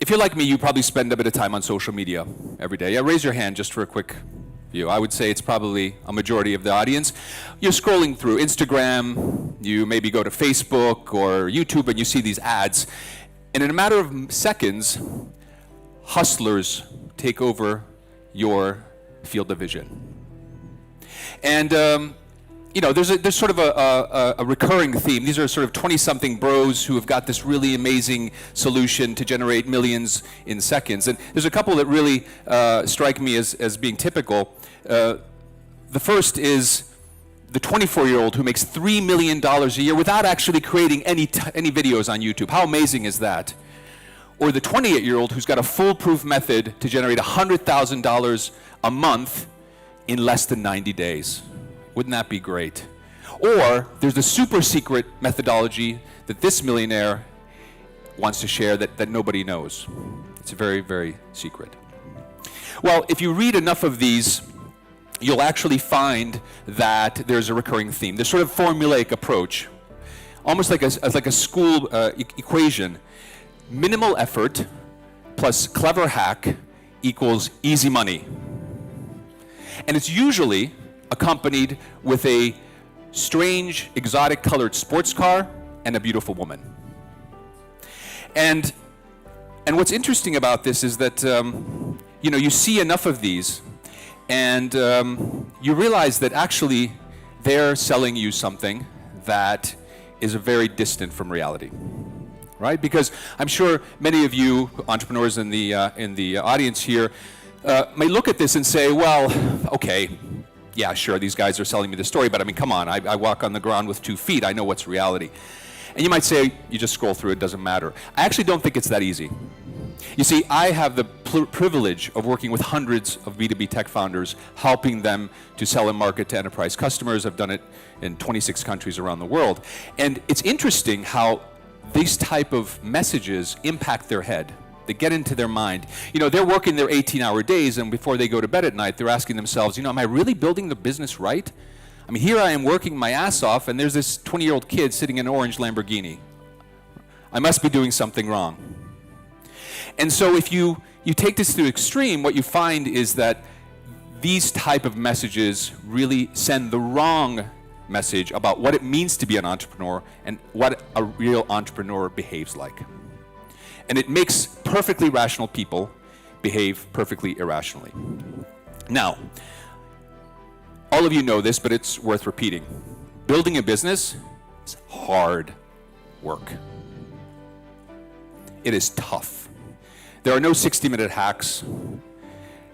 If you're like me, you probably spend a bit of time on social media every day. Yeah, raise your hand just for a quick view. I would say it's probably a majority of the audience. You're scrolling through Instagram, you maybe go to Facebook or YouTube and you see these ads. And in a matter of seconds, hustlers take over your field of vision. And you know, there's sort of a recurring theme. These are sort of 20-something bros who have got this really amazing solution to generate millions in seconds. And there's a couple that really strike me as being typical. The first is the 24-year-old who makes $3 million a year without actually creating any videos on YouTube. How amazing is that? Or the 28-year-old who's got a foolproof method to generate $100,000 a month in less than 90 days. Wouldn't that be great? Or there's the super secret methodology that this millionaire wants to share that nobody knows. It's very, very secret. Well, if you read enough of these, you'll actually find that there's a recurring theme. There's sort of formulaic approach, almost like a school equation. Minimal effort plus clever hack equals easy money. And it's usually accompanied with a strange, exotic colored sports car and a beautiful woman. And what's interesting about this is that you know, you see enough of these and you realize that actually they're selling you something that is very distant from reality, right? Because I'm sure many of you entrepreneurs in the audience here may look at this and say, well, okay, yeah, sure, these guys are selling me the story, but I mean, come on, I walk on the ground with 2 feet, I know what's reality. And you might say, you just scroll through, it doesn't matter. I actually don't think it's that easy. You see, I have the privilege of working with hundreds of B2B tech founders, helping them to sell and market to enterprise customers. I've done it in 26 countries around the world. And it's interesting how these type of messages impact their head. They get into their mind. You know, they're working their 18-hour days, and before they go to bed at night, they're asking themselves, you know, am I really building the business right? I mean, here I am working my ass off, and there's this 20-year-old kid sitting in an orange Lamborghini. I must be doing something wrong. And so if you take this to the extreme, what you find is that these type of messages really send the wrong message about what it means to be an entrepreneur and what a real entrepreneur behaves like. And it makes perfectly rational people behave perfectly irrationally. Now, all of you know this, but it's worth repeating. Building a business is hard work. It is tough. There are no 60-minute hacks.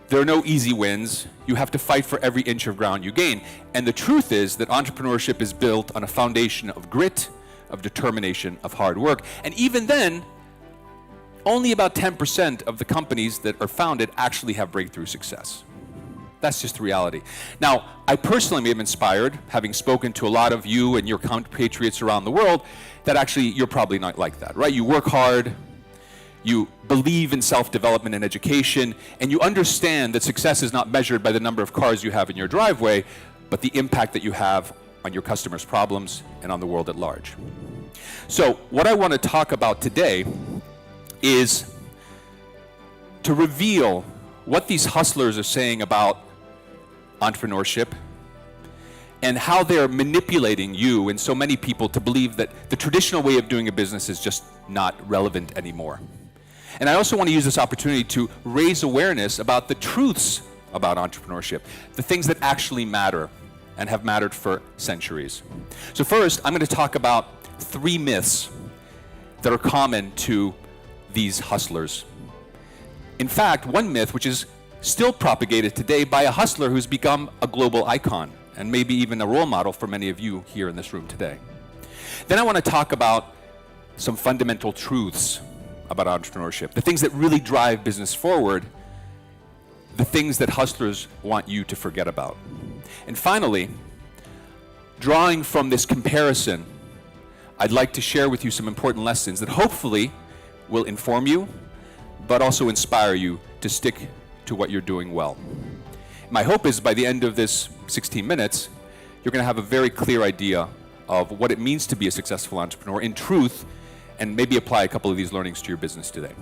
There are no easy wins. You have to fight for every inch of ground you gain. And the truth is that entrepreneurship is built on a foundation of grit, of determination, of hard work. And even then, only about 10% of the companies that are founded actually have breakthrough success. That's just the reality. Now, I personally am inspired, having spoken to a lot of you and your compatriots around the world, that actually you're probably not like that, right? You work hard, you believe in self-development and education, and you understand that success is not measured by the number of cars you have in your driveway, but the impact that you have on your customers' problems and on the world at large. So what I want to talk about today is to reveal what these hustlers are saying about entrepreneurship and how they're manipulating you and so many people to believe that the traditional way of doing a business is just not relevant anymore. And I also want to use this opportunity to raise awareness about the truths about entrepreneurship, the things that actually matter and have mattered for centuries. So first, I'm going to talk about 3 myths that are common to these hustlers. In fact, one myth which is still propagated today by a hustler who's become a global icon and maybe even a role model for many of you here in this room today. Then I want to talk about some fundamental truths about entrepreneurship, the things that really drive business forward, the things that hustlers want you to forget about. And finally, drawing from this comparison, I'd like to share with you some important lessons that hopefully will inform you, but also inspire you to stick to what you're doing well. My hope is by the end of this 16 minutes, you're going to have a very clear idea of what it means to be a successful entrepreneur in truth, and maybe apply a couple of these learnings to your business today.